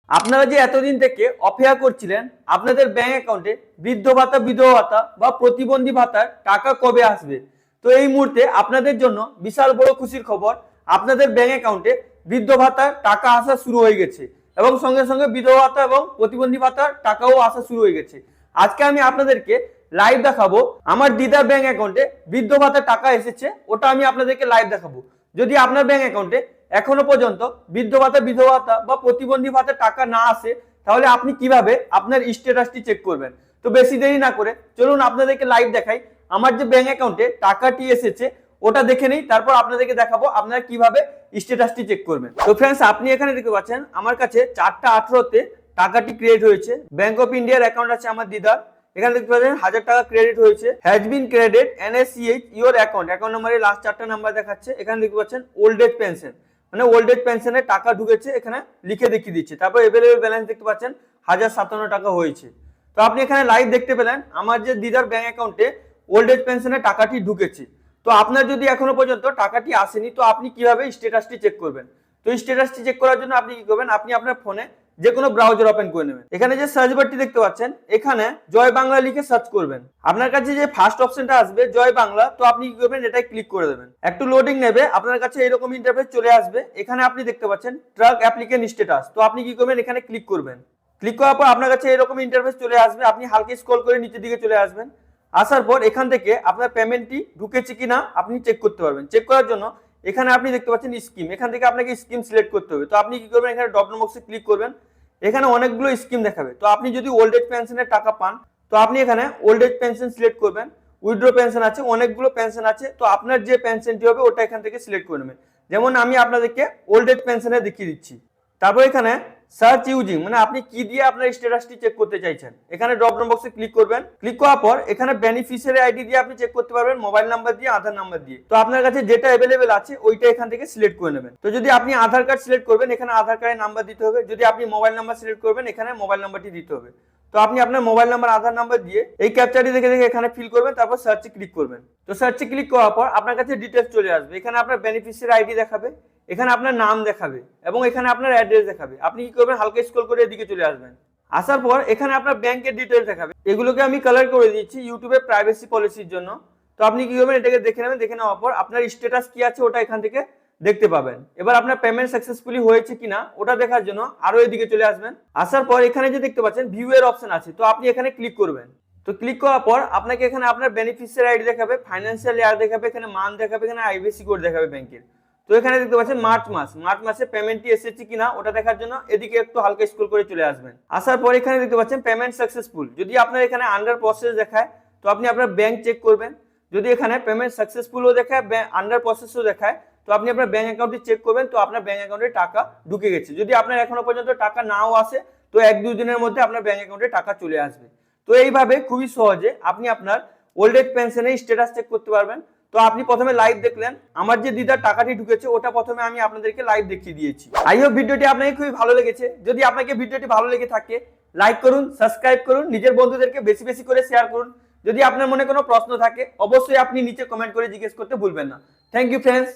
আপনারা যে এতদিন থেকে অপেক্ষা করছিলেন আপনাদের ব্যাংক অ্যাকাউন্টে বৃদ্ধ ভাতা, বিধবা ভাতা বা প্রতিবন্ধী ভাতার টাকা কবে আসবে, তো এই মুহূর্তে আপনাদের জন্য বিশাল বড় খুশির খবর। আপনাদের ব্যাংক অ্যাকাউন্টে বৃদ্ধ ভাতার টাকা আসা শুরু হয়ে গেছে এবং সঙ্গে সঙ্গে বিধবা ভাতা এবং প্রতিবন্ধী ভাতার টাকাও আসা শুরু হয়ে গেছে। আজকে আমি আপনাদেরকে লাইভ দেখাবো আমার দিদার ব্যাংক অ্যাকাউন্টে বৃদ্ধ ভাতার টাকা এসেছে, ওটা আমি আপনাদেরকে লাইভ দেখাবো। যদি আপনার ব্যাংক অ্যাকাউন্টে এখনো পর্যন্ত বৃদ্ধ ভাতা, বিধবা ভাতা বা প্রতিবন্ধী ভাতার টাকা না আসে, তাহলে আপনি কিভাবে আপনার স্ট্যাটাসটি চেক করবেন? তো বেশি দেরি না করে চলুন আপনাদেরকে লাইভ দেখাই আমার যে ব্যাংক অ্যাকাউন্টে টাকাটি এসেছে, ওটা দেখে নেই, তারপর আপনাদেরকে দেখাবো আপনারা কিভাবে স্ট্যাটাসটি চেক করবেন। তো ফ্রেন্ডস, আপনি এখানে দেখতে পাচ্ছেন আমার কাছে 4:18-তে টাকাটি ক্রিয়েট হয়েছে। ব্যাংক অফ ইন্ডিয়ার অ্যাকাউন্ট আছে আমার দিদার, এখানে দেখতে পাচ্ছেন 1000 টাকা ক্রেডিট হয়েছে। Has been credit NACH your account, account নাম্বারের লাস্ট 4টা নাম্বার দেখাচ্ছে। এখানে দেখতে পাচ্ছেন ওল্ড এজ পেনশন, মানে ওল্ড এজ পেনশনের টাকা ঢুকেছে, এখানে লিখে দেখিয়ে দিচ্ছে। তারপর এভেলেবল ব্যালেন্স দেখতে পাচ্ছেন 1057 টাকা হয়েছে। তো আপনি এখানে লাইভ দেখতে পেলেন আমার যে দিদার ব্যাংক অ্যাকাউন্টে ওল্ড এজ পেনশনের টাকাটি ঢুকেছে। তো আপনার যদি এখনো পর্যন্ত টাকাটি আসেনি, তো আপনি কিভাবে স্ট্যাটাসটি চেক করবেন? তো স্ট্যাটাসটি চেক করার জন্য আপনি কি করবেন, আপনি আপনার ফোনে যে কোনো ব্রাউজার ওপেন করে নেবেন। এখানে যে সার্চ বারটি দেখতে পাচ্ছেন, এখানে জয় বাংলা লিখে সার্চ করবেন। আপনার কাছে যে ফার্স্ট অপশনটা আসবে জয় বাংলা, তো আপনি কি করবেন, এটাই ক্লিক করে দেবেন। একটু লোডিং নেবে, আপনার কাছে এরকম ইন্টারফেস চলে আসবে। এখানে আপনি দেখতে পাচ্ছেন ট্রাক অ্যাপ্লিকেন্ট স্ট্যাটাস, তো আপনি কি করবেন, এখানে ক্লিক করবেন। ক্লিক করার পর আপনার কাছে এরকম ইন্টারফেস চলে আসবে। আপনি হালকা স্ক্রল করে নিচের দিকে চলে আসবেন। আসার পর এখান থেকে আপনার পেমেন্টটি ঢুকেছে কিনা আপনি চেক করতে পারবেন। চেক করার জন্য এখানে আপনি দেখতে পাচ্ছেন স্কিম, এখান থেকে আপনাকে স্কিম সিলেক্ট করতে হবে। তো আপনি কি করবেন, এখানে ড্রপ ডাউন বক্সে ক্লিক করবেন। এখানে অনেকগুলো স্কিম দেখাবে। তো আপনি যদি ওল্ড এজ পেনশনের টাকা পান, তো আপনি এখানে ওল্ড এজ পেনশন সিলেক্ট করবেন। উইথড্র পেনশন আছে, অনেকগুলো পেনশন আছে, তো আপনার যে পেনশনটি হবে ওটা এখান থেকে সিলেক্ট করে নেবেন। যেমন আমি আপনাদেরকে ওল্ড এজ পেনশনে দেখিয়ে দিচ্ছি। তারপর এখানে সার্চ ইউজিং, মানে আপনি কি দিয়ে আপনার স্ট্যাটাসটি চেক করতে চাইছেন, এখানে ড্রপ ডাউন বক্সে ক্লিক করবেন। ক্লিক করার পর এখানে বেনিফিশিয়ারি আইডি দিয়ে আপনি চেক করতে পারবেন, মোবাইল নাম্বার দিয়ে, আধার নাম্বার দিয়ে। তো আপনার কাছে যেটা অ্যাভেলেবেল আছে ওইটা এখান থেকে সিলেক্ট করে নেবেন। তো যদি আপনি আধার কার্ড সিলেক্ট করবেন, এখানে আধার কার্ডের নাম্বার দিতে হবে। যদি আপনি মোবাইল নাম্বার সিলেক্ট করবেন, এখানে মোবাইল নাম্বারটি দিতে হবে। তো আপনি আপনার মোবাইল নাম্বার, আধার নাম্বার দিয়ে এই ক্যাপচারটি দেখে দেখে এখানে ফিল করবেন। তারপর সার্চে ক্লিক করবেন। তো সার্চে ক্লিক করার পর আপনার কাছে ডিটেলস চলে আসবে। এখানে আপনার বেনিফিশিয়ারি আইডি দেখাবে, এখানে আপনার নাম দেখাবে এবং এখানে আপনার অ্যাড্রেস দেখাবে। আপনি কি করবেন, হালকা স্ক্রল করে এদিকে চলে আসবেন। আসার পর এখানে আপনার ব্যাংকের ডিটেলস দেখাবে। এগুলোকে আমি কালার করে দিচ্ছি ইউটিউবে প্রাইভেসি পলিসির জন্য। তো আপনি কি করবেন, এটাকে দেখে নেবেন। দেখে নেওয়ার পর আপনার স্ট্যাটাস কি আছে ওটা এখান থেকে দেখতে পাবেন। এবার আপনার পেমেন্ট সাকসেসফুলি হয়েছে কিনা ওটা দেখার জন্য আরো এদিকে চলে আসবেন। আসার পর এখানে যে দেখতে পাচ্ছেন ভিউ এর অপশন আছে, তো আপনি এখানে ক্লিক করবেন। তো ক্লিক করার পর আপনাকে এখানে আপনার বেনিফিশিয়ারি আইডি দেখাবে, ফাইন্যান্সিয়াল ইয়ার দেখাবে, এখানে মান দেখাবে, এখানে আইবিসি কোড দেখাবে ব্যাংকের। তো এখানে দেখতে পাচ্ছেন মার্চ মাসে পেমেন্টটি এসেছে কিনা ওটা দেখার জন্য এদিকে একটু হালকা স্ক্রল করে চলে আসবেন। আসার পর এখানে দেখতে পাচ্ছেন পেমেন্ট সাকসেসফুল। যদি আপনার এখানে আন্ডার প্রসেস দেখায়, তো আপনি আপনার ব্যাংক চেক করবেন। যদি এখানে পেমেন্ট সাকসেসফুলও দেখায়, আন্ডার প্রসেসও দেখায়, তো আপনি আপনার ব্যাংক অ্যাকাউন্টটি চেক করবেন। তো আপনার ব্যাংক অ্যাকাউন্টে টাকা ঢুকে গেছে। যদি আপনার এখনো পর্যন্ত টাকা নাও আসে, তো 1-2 দিনের মধ্যে আপনার ব্যাংক অ্যাকাউন্টে টাকা চলে আসবে। তো এইভাবে খুবই সহজে আপনি আপনার ওল্ড এজ পেনশনের স্ট্যাটাস চেক করতে পারবেন। তো আপনি প্রথমে লাইভ দেখলেন আমার যে দিদার টাকাটি ঢুকেছে, ওটা প্রথমে আমি আপনাদেরকে লাইভ দেখিয়ে দিয়েছি। আই হোপ ভিডিওটি আপনাকে খুবই ভালো লেগেছে। যদি আপনাকে ভিডিওটি ভালো লেগে থাকে, লাইক করুন, সাবস্ক্রাইব করুন, নিজের বন্ধুদেরকে বেশি বেশি করে শেয়ার করুন। যদি আপনার মনে কোনো প্রশ্ন থাকে, অবশ্যই আপনি নিচে কমেন্ট করে জিজ্ঞেস করতে ভুলবেন না। Thank you friends.